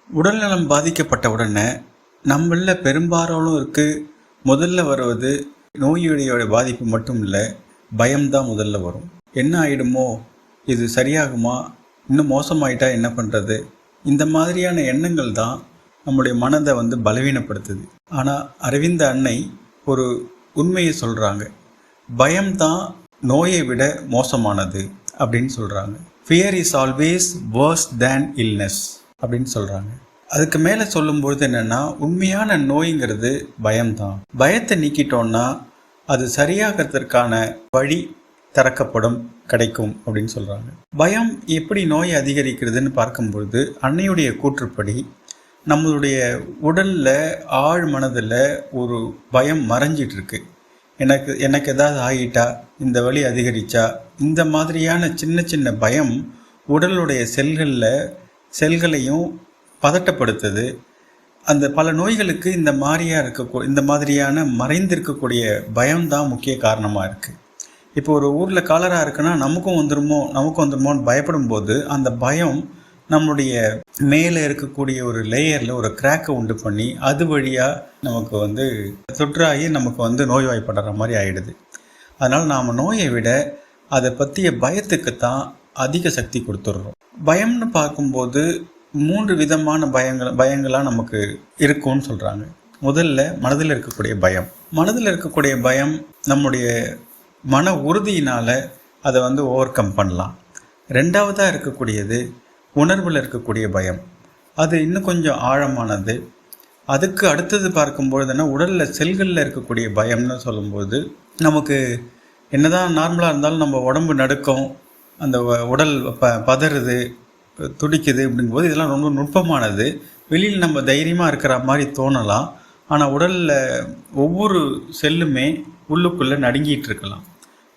உடல்நலம் பாதிக்கப்பட்ட உடனே நம்மள பெரும்பாலானோருக்கு முதல்ல வருவது நோயுடைய பாதிப்பு மட்டும் இல்லை, பயம்தான் முதல்ல வரும். என்ன ஆயிடுமோ, இது சரியாகுமா, இன்னும் மோசமாயிட்டா என்ன பண்ணுறது, இந்த மாதிரியான எண்ணங்கள் தான் நம்முடைய மனதை பலவீனப்படுத்துது. ஆனால் அரவிந்த அன்னை ஒரு உண்மையை சொல்கிறாங்க. பயம்தான் நோயை விட மோசமானது அப்படின்னு சொல்கிறாங்க. Fear is always verse than illness அப்படின்னு சொல்கிறாங்க. அதுக்கு மேலே சொல்லும்பொழுது என்னென்னா, உண்மையான நோய்ங்கிறது பயம்தான். பயத்தை நீக்கிட்டோன்னா அது சரியாகிறதுக்கான வழி திறக்கப்படும், கிடைக்கும் அப்படின்னு சொல்கிறாங்க. பயம் எப்படி நோயை அதிகரிக்கிறதுன்னு பார்க்கும்பொழுது அன்னையுடைய கூற்றுப்படி நம்மளுடைய உடலில் ஆழ் மனதில் ஒரு பயம் மறைஞ்சிட்டு இருக்கு. எனக்கு ஏதாவது ஆகிட்டா, இந்த வலி அதிகரித்தா, இந்த மாதிரியான சின்ன சின்ன பயம் உடலுடைய செல்களையும் பதட்டப்படுத்துது. அந்த பல நோய்களுக்கு இந்த மாதிரியான மறைந்திருக்கக்கூடிய பயம்தான் முக்கிய காரணமாக இருக்குது. இப்போ ஒரு ஊரில் காலரா இருக்குன்னா நமக்கும் வந்துருமோன்னு பயப்படும் போது அந்த பயம் நம்மளுடைய மேலே இருக்கக்கூடிய ஒரு லேயரில் ஒரு கிராக்கை உண்டு பண்ணி அது வழியாக நமக்கு தொற்றாகி நமக்கு நோய்வாய்ப்படுற மாதிரி ஆகிடுது. அதனால் நாம் நோயை விட அதை பற்றிய பயத்துக்குத்தான் அதிக சக்தி கொடுத்துட்றோம். பயம்னு பார்க்கும்போது 3 விதமான பயங்களாக நமக்கு இருக்கும்னு சொல்கிறாங்க. முதல்ல மனதில் இருக்கக்கூடிய பயம் நம்முடைய மன உறுதியினால் அதை ஓவர் கம் பண்ணலாம். ரெண்டாவதாக இருக்கக்கூடியது உணர்வில் இருக்கக்கூடிய பயம். அது இன்னும் கொஞ்சம் ஆழமானது. அதுக்கு அடுத்தது பார்க்கும்பொழுதுன்னா உடலில் செல்களில் இருக்கக்கூடிய பயம்னு சொல்லும்போது, நமக்கு என்னதான் நார்மலாக இருந்தாலும் நம்ம உடம்பு நடுக்கம், அந்த உடல் பதறுது, துடிக்குது அப்படிங்கும்போது இதெல்லாம் ரொம்ப நுட்பமானது. வெளியில் நம்ம தைரியமாக இருக்கிற மாதிரி தோணலாம், ஆனால் உடலில் ஒவ்வொரு செல்லுமே உள்ளுக்குள்ளே நடுங்கிட்டு இருக்கலாம்.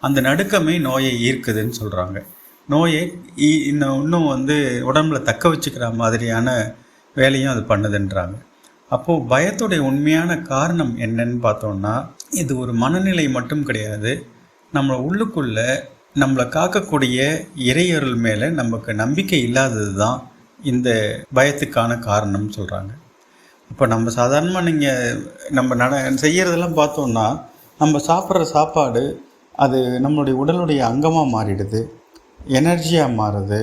அந்த நடுக்கமே நோயை ஈர்க்குதுன்னு சொல்கிறாங்க. நோயை இன்னும் உடம்புல தக்க வச்சுக்கிற மாதிரியான வேலையும் அது பண்ணுதுன்றாங்க. அப்போது பயத்துடைய உண்மையான காரணம் என்னன்னு பார்த்தோம்னா, இது ஒரு மனநிலை மட்டும் கிடையாது. நம்ம உள்ளுக்குள்ளே நம்மளை காக்கக்கூடிய இறையருள் மேலே நமக்கு நம்பிக்கை இல்லாதது தான் இந்த பயத்துக்கான காரணம்னு சொல்கிறாங்க. இப்போ நம்ம சாதாரணமாக நம்ம செய்கிறதெல்லாம் பார்த்தோம்னா, நம்ம சாப்பிட்ற சாப்பாடு அது நம்மளுடைய உடலுடைய அங்கமாக மாறிடுது, எனர்ஜியாக மாறுது.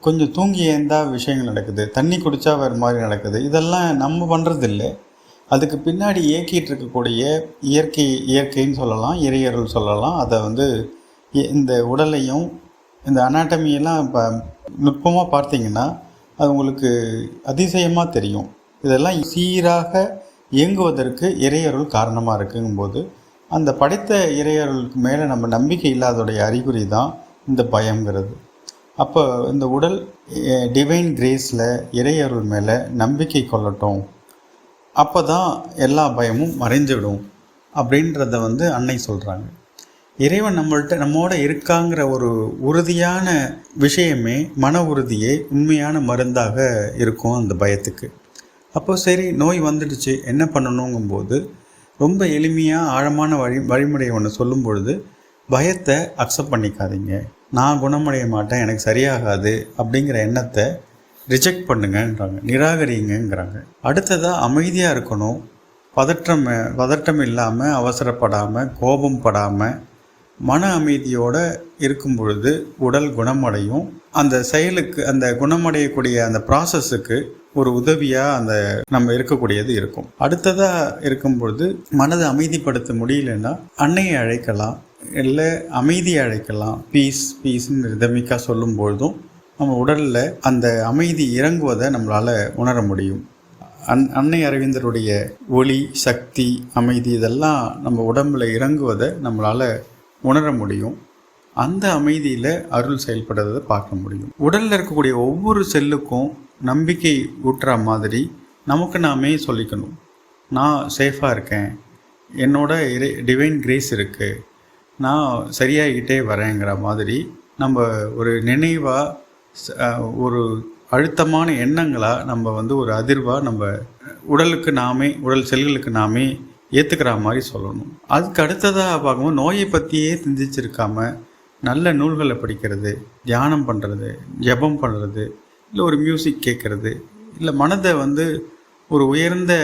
கொஞ்சம் தூங்கி ஏந்தா விஷயங்கள் நடக்குது, தண்ணி குடித்தா வேறு மாதிரி நடக்குது. இதெல்லாம் நம்ம பண்ணுறதில்லை. அதுக்கு பின்னாடி இயக்கிட்டு இருக்கக்கூடிய இயற்கைன்னு சொல்லலாம், இறையருள் சொல்லலாம். அதை இந்த உடலையும் இந்த அனாட்டமியெல்லாம் இப்போ நுட்பமாக பார்த்தீங்கன்னா அது உங்களுக்கு அதிசயமாக தெரியும். இதெல்லாம் சீராக இயங்குவதற்கு இறையருள் காரணமாக இருக்குங்கும்போது, அந்த படைத்த இறையருளுக்கு மேலே நம்ம நம்பிக்கை இல்லாதோடைய அறிகுறி தான் இந்த பயங்கிறது. அப்போ இந்த உடல் டிவைன் கிரேஸில் இறையருள் மேலே நம்பிக்கை கொள்ளட்டும், அப்போ தான் எல்லா பயமும் மறைஞ்சிடும் அப்படின்றத அன்னை சொல்கிறாங்க. இறைவன் நம்மோட இருக்காங்கிற ஒரு உறுதியான விஷயமே, மன உறுதியே உண்மையான மருந்தாக இருக்கும் அந்த பயத்துக்கு. அப்போ சரி, நோய் வந்துடுச்சு, என்ன பண்ணணுங்கும்போது ரொம்ப எளிமையாக ஆழமான வழிமுறை ஒன்று சொல்லும் பொழுது, பயத்தை அக்செப்ட் பண்ணிக்காதீங்க. நான் குணமடைய மாட்டேன், எனக்கு சரியாகாது அப்படிங்கிற எண்ணத்தை ரிஜெக்ட் பண்ணுங்கன்றாங்க, நிராகரிங்கங்கிறாங்க. அடுத்ததாக அமைதியாக இருக்கணும். பதட்டம் இல்லாமல், அவசரப்படாமல், கோபம் படாமல், மன அமைதியோடு இருக்கும் பொழுது உடல் குணமடையும். அந்த செயலுக்கு, அந்த குணமடையக்கூடிய அந்த ப்ராசஸுக்கு ஒரு உதவியாக நம்ம இருக்கக்கூடியது இருக்கும். அடுத்ததாக இருக்கும் பொழுது மனதை அமைதிப்படுத்த முடியலன்னா அன்னையை அழைக்கலாம், இல்லை அமைதியை அழைக்கலாம். பீஸ்ன்னு ரிதமிக்காக சொல்லும் பொழுதும் நம்ம உடலில் அந்த அமைதி இறங்குவதை நம்மளால் உணர முடியும். அன்னை அரவிந்தருடைய ஒளி, சக்தி, அமைதி இதெல்லாம் நம்ம உடம்பில் இறங்குவதை நம்மளால் உணர முடியும். அந்த அமைதியில் அருள் செயல்படுறதை பார்க்க முடியும். உடலில் இருக்கக்கூடிய ஒவ்வொரு செல்லுக்கும் நம்பிக்கை ஊட்டுற மாதிரி நமக்கு நாமே சொல்லிக்கணும். நான் சேஃபாக இருக்கேன், என்னோட டிவைன் கிரேஸ் இருக்குது, நான் சரியாகிட்டே வரேங்கிற மாதிரி நம்ம ஒரு நினைவாக, ஒரு அழுத்தமான எண்ணங்களாக நம்ம ஒரு அதிர்வாக நம்ம உடல் செல்களுக்கு நாமே ஏற்றுக்கிற மாதிரி சொல்லணும். அதுக்கு அடுத்ததாக பார்க்கும்போது நோயை பற்றியே சிந்திச்சிருக்காம நல்ல நூல்களை படிக்கிறது, தியானம் பண்ணுறது, ஜபம் பண்ணுறது, இல்லை ஒரு மியூசிக் கேட்குறது, இல்லை மனதை வந்து ஒரு உயர்ந்த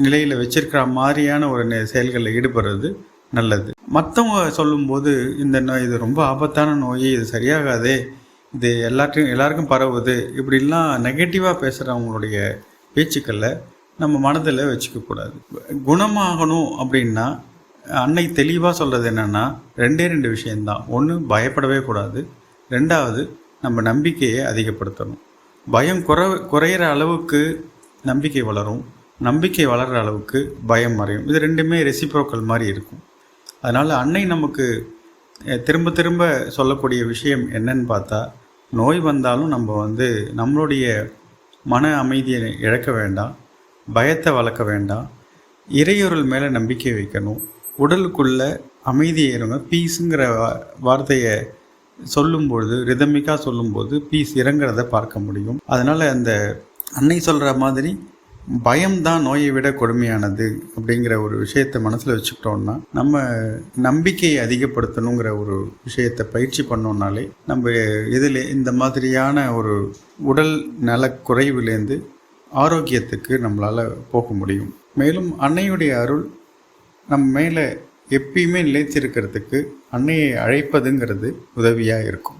நிலையில் வச்சிருக்கிற மாதிரியான ஒரு செயல்களில் ஈடுபடுறது நல்லது. மற்றவங்க சொல்லும்போது இந்த நோய் இது ரொம்ப ஆபத்தான நோய், இது சரியாகாதே, இது எல்லாருக்கும் பரவுது, இப்படிலாம் நெகட்டிவாக பேசுகிறவங்களுடைய பேச்சுக்களை நம்ம மனதில் வச்சுக்கக்கூடாது. குணமாகணும் அப்படின்னா அன்னை தெளிவாக சொல்கிறது என்னென்னா, ரெண்டு விஷயந்தான். ஒன்று, பயப்படவே கூடாது. ரெண்டாவது, நம்ம நம்பிக்கையை அதிகப்படுத்தணும். பயம் குறையிற அளவுக்கு நம்பிக்கை வளரும், நம்பிக்கை வளர்கிற அளவுக்கு பயம் மறையும். இது ரெண்டுமே ரெசிப்ரோக்கல் மாதிரி இருக்கும். அதனால் அன்னை நமக்கு திரும்ப திரும்ப சொல்லக்கூடிய விஷயம் என்னன்னு பார்த்தா, நோய் வந்தாலும் நம்ம வந்து நம்மளுடைய மன அமைதியை இழக்க வேண்டாம், பயத்தை வளர்க்க வேண்டாம், இறையொருள் மேலே நம்பிக்கை வைக்கணும். உடலுக்குள்ள அமைதியை இருங்க. பீஸுங்கிற வார்த்தையை சொல்லும்பொழுது, ரிதமிக்காக சொல்லும்போது பீஸ் இறங்குறத பார்க்க முடியும். அதனால் அந்த அன்னை சொல்கிற மாதிரி பயம்தான் நோயை விட கொடுமையானது அப்படிங்கிற ஒரு விஷயத்தை மனசில் வச்சுக்கிட்டோம்னா, நம்ம நம்பிக்கையை அதிகப்படுத்தணுங்கிற ஒரு விஷயத்தை பயிற்சி பண்ணோம்னாலே நம்ம இதில் இந்த மாதிரியான ஒரு உடல் நலக்குறைவிலேருந்து ஆரோக்கியத்துக்கு நம்மளால் போக முடியும். மேலும் அன்னையுடைய அருள் நம்ம மேலே எப்பயுமே நிலைத்திருக்கிறதுக்கு அன்னையை அழைப்பதுங்கிறது உதவியாக இருக்கும்.